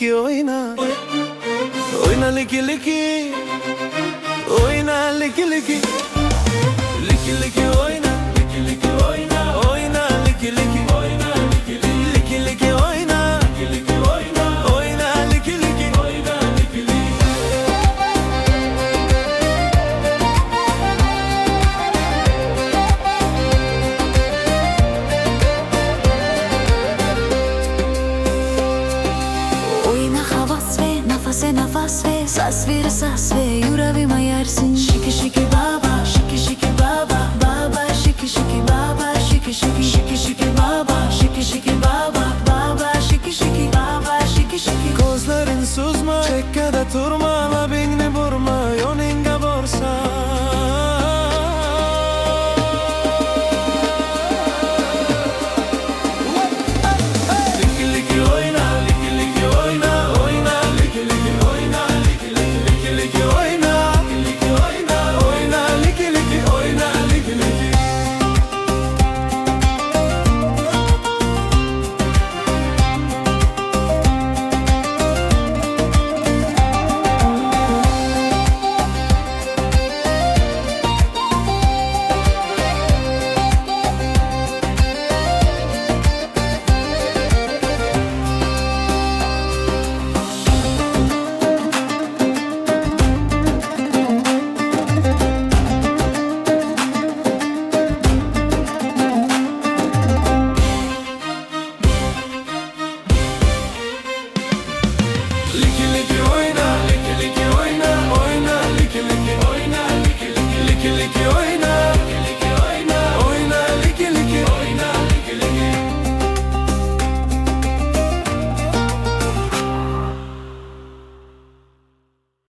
liki oyna. Oyna liki liki. Oyna liki liki. Liki liki oyna. Liki liki oyna. Oyna liki liki. Oyna liki liki. Liki liki oyna. Liki liki oyna. Oyna liki liki. Oyna liki liki. Oyna havas ve nafase nafas ve sas ver sas ve yüreğime yersin. Şiki şiki baba, şiki şiki baba, baba şiki şiki baba, şiki şiki şiki şiki baba, şiki şiki baba, baba şiki şiki baba, şiki şiki. Gözlerin suzma, çekkede turma, ama benim